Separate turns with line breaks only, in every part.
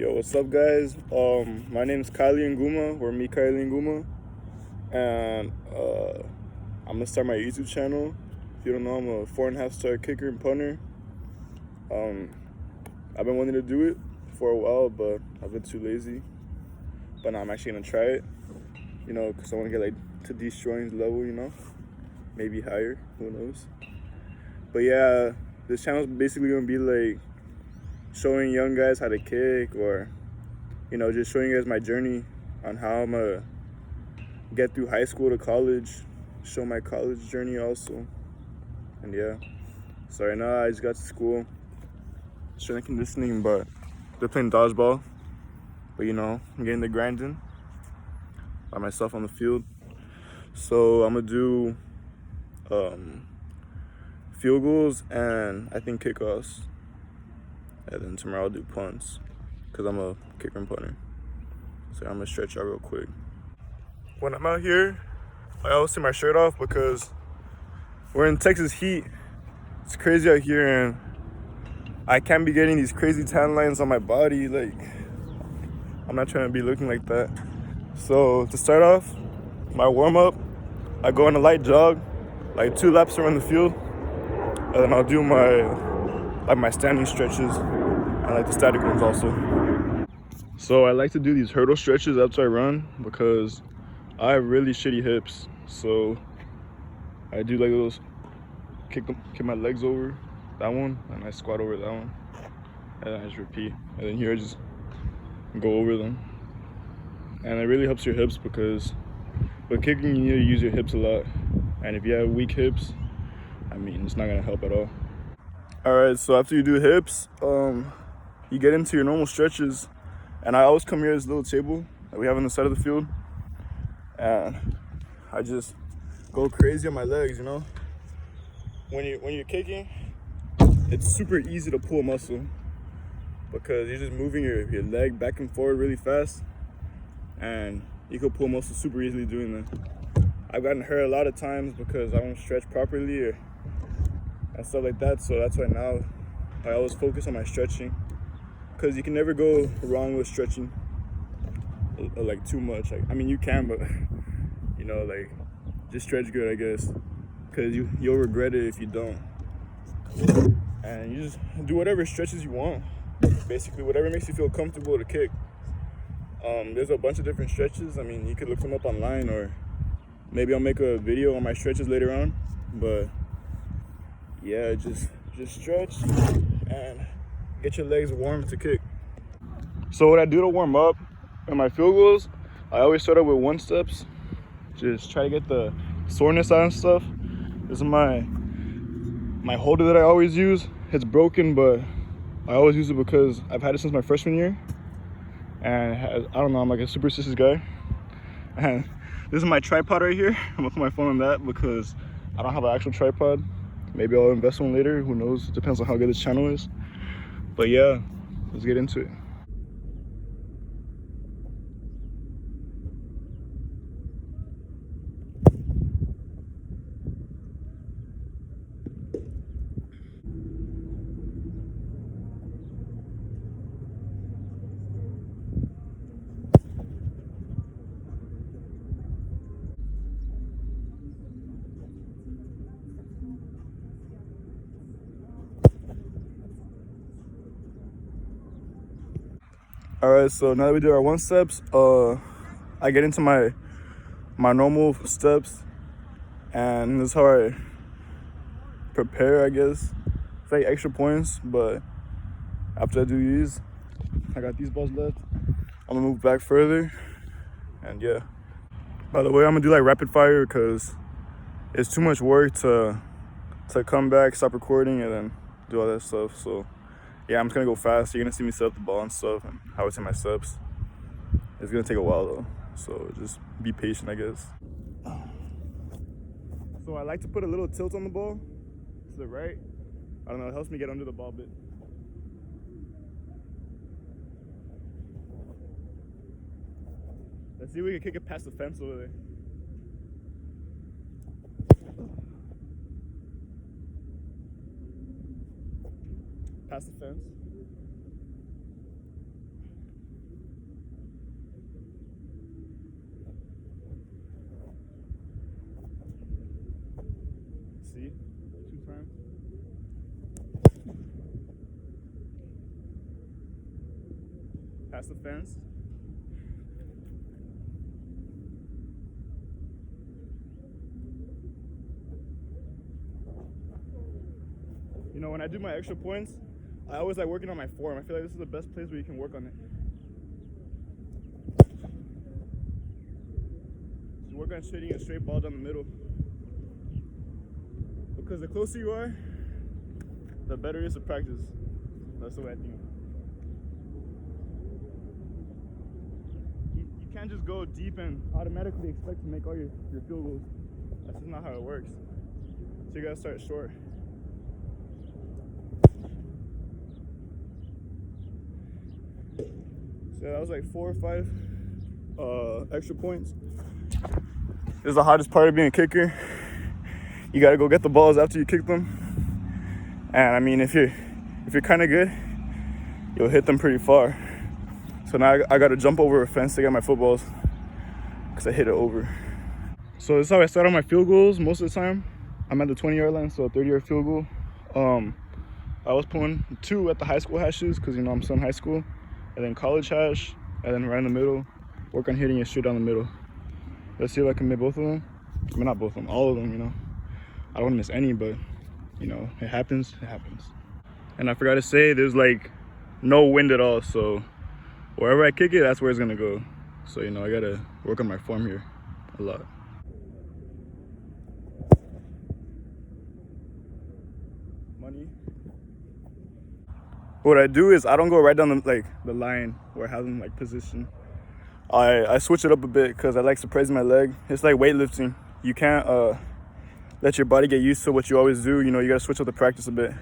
Yo, what's up, guys? My name's Kylie Nguma, or me, Kylie Nguma, and I'm gonna start my YouTube channel. If you don't know, I'm a 4.5-star kicker and punter. Um, I've been wanting to do it for a while, but I've been too lazy. But now I'm actually gonna try it, because I want to get to destroying's level, maybe higher, who knows. But yeah, this channel's basically gonna be showing young guys how to kick, or just showing you guys my journey on how I'm gonna get through high school to college, show my college journey also. And yeah, so right now I just got to school, strength and conditioning, but they're playing dodgeball. But I'm getting the grinding by myself on the field. So I'm gonna do field goals and I think kickoffs. And then tomorrow I'll do punts, because I'm a kicker and punter. So I'm gonna stretch out real quick. When I'm out here, I always take my shirt off because we're in Texas heat. It's crazy out here, and I can't be getting these crazy tan lines on my body. I'm not trying to be looking like that. So to start off, my warm up, I go on a light jog, 2 laps around the field, and then I'll do my standing stretches and the static ones also. So I like to do these hurdle stretches after I run because I have really shitty hips. So I do those, kick my legs over that one, and I squat over that one, and then I just repeat. And then here I just go over them. And it really helps your hips because with kicking you need to use your hips a lot. And if you have weak hips, it's not gonna help at all. Alright, so after you do hips, you get into your normal stretches. And I always come here to this little table that we have on the side of the field, and I just go crazy on my legs, When you're kicking, it's super easy to pull muscle because you're just moving your leg back and forward really fast, and you can pull muscle super easily doing that. I've gotten hurt a lot of times because I don't stretch properly and stuff like that, so that's why now I always focus on my stretching, because you can never go wrong with stretching too much. You can, but just stretch good, I guess, because you'll regret it if you don't. And you just do whatever stretches you want, basically whatever makes you feel comfortable to kick. There's a bunch of different stretches. You could look them up online, or maybe I'll make a video on my stretches later on. But yeah, just stretch and get your legs warm to kick. So what I do to warm up in my field goals, I always start out with 1-steps. Just try to get the soreness out and stuff. This is my holder that I always use. It's broken, but I always use it because I've had it since my freshman year. And I don't know, I'm a superstitious guy. And this is my tripod right here. I'm gonna put my phone on that because I don't have an actual tripod. Maybe I'll invest one later, who knows? It depends on how good this channel is. But yeah, let's get into it. All right, so now that we do our 1-steps, I get into my normal steps, and this is how I prepare, I guess. It's extra points, but after I do these, I got these balls left. I'm gonna move back further, and yeah. By the way, I'm gonna do rapid fire because it's too much work to come back, stop recording, and then do all that stuff. So yeah, I'm just gonna go fast. You're gonna see me set up the ball and stuff, and how it's in my steps. It's gonna take a while though, so just be patient, I guess. So I like to put a little tilt on the ball to the right. I don't know, it helps me get under the ball a bit. Let's see if we can kick it past the fence over there. Past the fence. past the fence. You know, when I do my extra points, I always like working on my form. I feel like this is the best place where you can work on it. Just work on shooting a straight ball down the middle. Because the closer you are, the better it is to practice. That's the way I think. You can't just go deep and automatically expect to make all your field goals. That's just not how it works. So you gotta start short. So that was like 4 or 5 extra points. This is the hardest part of being a kicker. You gotta go get the balls after you kick them. And I mean, if you're kind of good, you'll hit them pretty far. So now I gotta jump over a fence to get my footballs because I hit it over. So this is how I start on my field goals most of the time. I'm at the 20-yard line, so a 30-yard field goal. I was pulling 2 at the high school hashes because, you know, I'm still in high school. And then college hash, and then right in the middle, work on hitting it straight down the middle. Let's see if I can make both of them. I mean, not both of them, all of them, you know. I don't want to miss any, but, you know, it happens, it happens. And I forgot to say, there's like no wind at all, so wherever I kick it, that's where it's gonna go. So, you know, I gotta work on my form here a lot. Money. What I do is I don't go right down the line where I have them like position. I switch it up a bit because I like surprising my leg. It's like weightlifting. You can't let your body get used to what you always do. You know, you gotta switch up the practice a bit.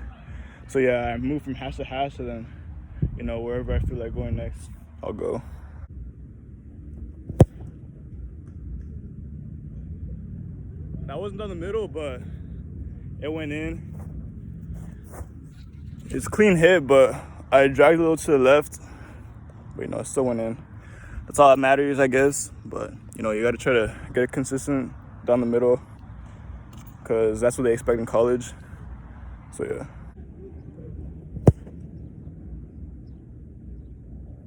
So yeah, I move from hash to hash, and then, you know, wherever I feel like going next, I'll go. That wasn't down the middle, but it went in. It's clean hit, but I dragged a little to the left. But, you know, it still went in. That's all that matters, I guess. But, you know, you got to try to get it consistent down the middle because that's what they expect in college. So, yeah.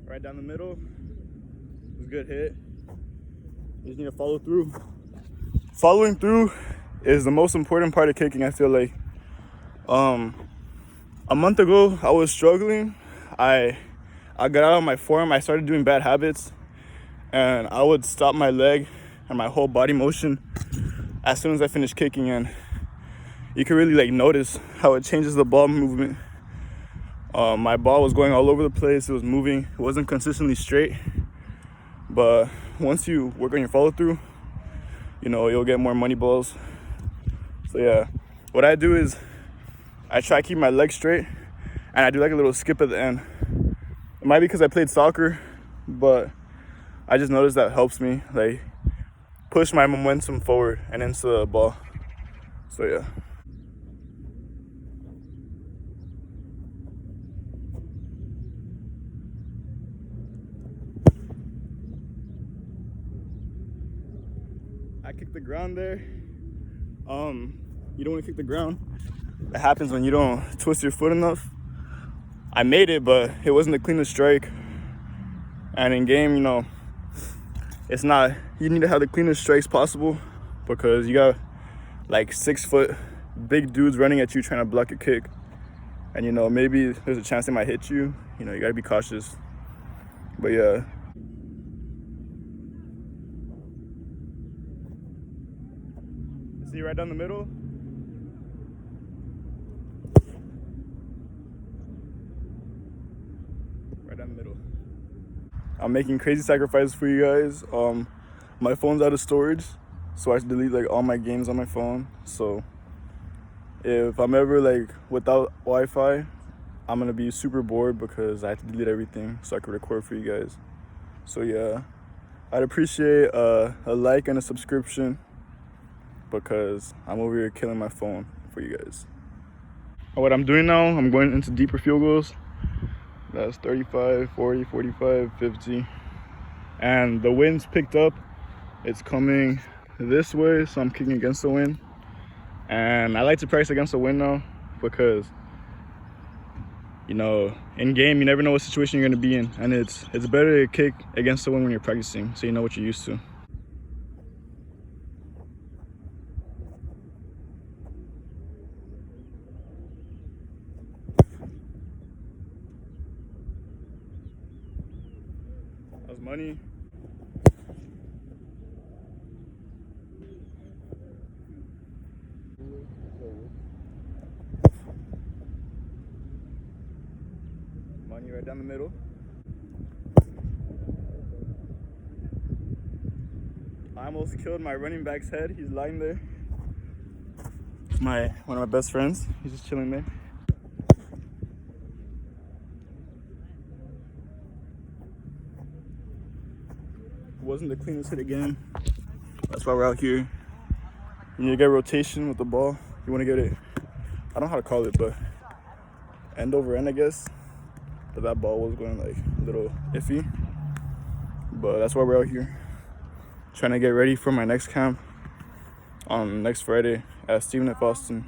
Right down the middle. It was a good hit. You just need to follow through. Following through is the most important part of kicking, I feel like. A month ago, I was struggling. I got out of my form. I started doing bad habits, and I would stop my leg and my whole body motion as soon as I finished kicking, and you can really like notice how it changes the ball movement. My ball was going all over the place. It was moving. It wasn't consistently straight, but once you work on your follow through, you know, you'll get more money balls. So yeah, what I do is I try to keep my legs straight, and I do like a little skip at the end. It might be because I played soccer, but I just noticed that helps me like push my momentum forward and into the ball. So yeah. I kicked the ground there. You don't want to kick the ground. It happens when you don't twist your foot enough. I made it, but it wasn't the cleanest strike. And in game, you know, it's not, you need to have the cleanest strikes possible because you got like 6 foot big dudes running at you trying to block your kick. And, you know, maybe there's a chance they might hit you. You know, you got to be cautious. But yeah. See right down the middle? Right down the middle. I'm making crazy sacrifices for you guys. My phone's out of storage, so I have to delete like all my games on my phone. So if I'm ever like without Wi-Fi, I'm gonna be super bored because I have to delete everything so I can record for you guys. So yeah, I'd appreciate a like and a subscription because I'm over here killing my phone for you guys. What I'm doing now, I'm going into deeper field goals. That's 35, 40, 45, 50. And the wind's picked up. It's coming this way, so I'm kicking against the wind. And I like to practice against the wind now because you know, in game, you never know what situation you're gonna be in, and it's better to kick against someone when you're practicing, so you know what you're used to. That was money. Money right down the middle. I almost killed my running back's head. He's lying there. One of my best friends. He's just chilling there. Wasn't the cleanest hit again. That's why we're out here. You need to get rotation with the ball. You want to get it, I don't know how to call it, but end over end, I guess. But that ball was going like a little iffy. But that's why we're out here. Trying to get ready for my next camp on next Friday at Stephen F. Austin.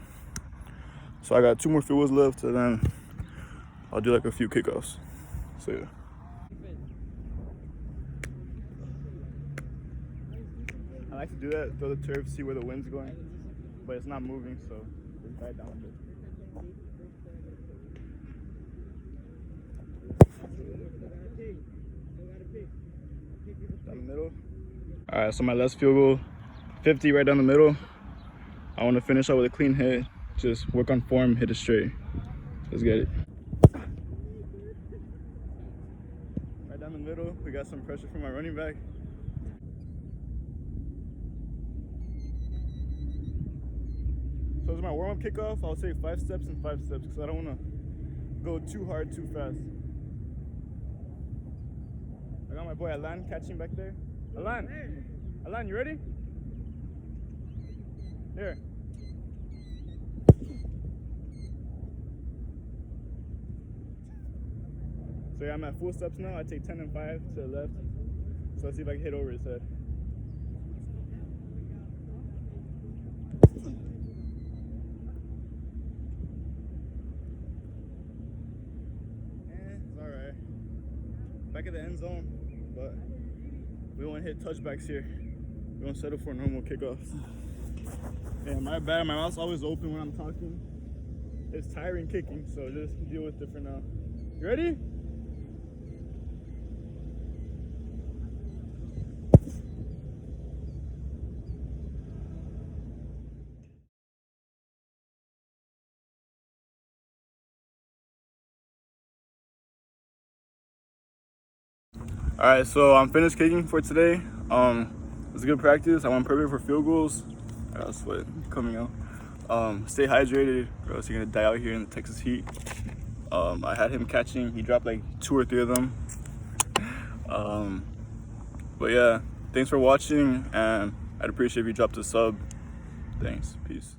So I got 2 more field goals left, and then I'll do like a few kickoffs. So yeah. I like to do that, throw the turf, see where the wind's going, but it's not moving, so just dive down a bit. Down the middle. All right, so my last field goal, 50 right down the middle. I want to finish out with a clean hit, just work on form, hit it straight. Let's get it. Right down the middle, we got some pressure from my running back. So as my warm-up kickoff, I'll say 5 steps and 5 steps because I don't want to go too hard, too fast. I got my boy Alan catching back there. Alan, you ready? Here. So yeah, I'm at full steps now. I take 10 and 5 to the left. So let's see if I can hit over his head. It's alright. Back at the end zone, but we won't hit touchbacks here. We won't settle for normal kickoffs. Yeah, my bad. My mouth's always open when I'm talking. It's tiring kicking, so just deal with it for now. You ready? All right, so I'm finished kicking for today. It was a good practice. I went perfect for field goals. I got sweat coming out. Stay hydrated, or else you're gonna die out here in the Texas heat. I had him catching. He dropped like 2 or 3 of them. But yeah, thanks for watching, and I'd appreciate if you dropped a sub. Thanks. Peace.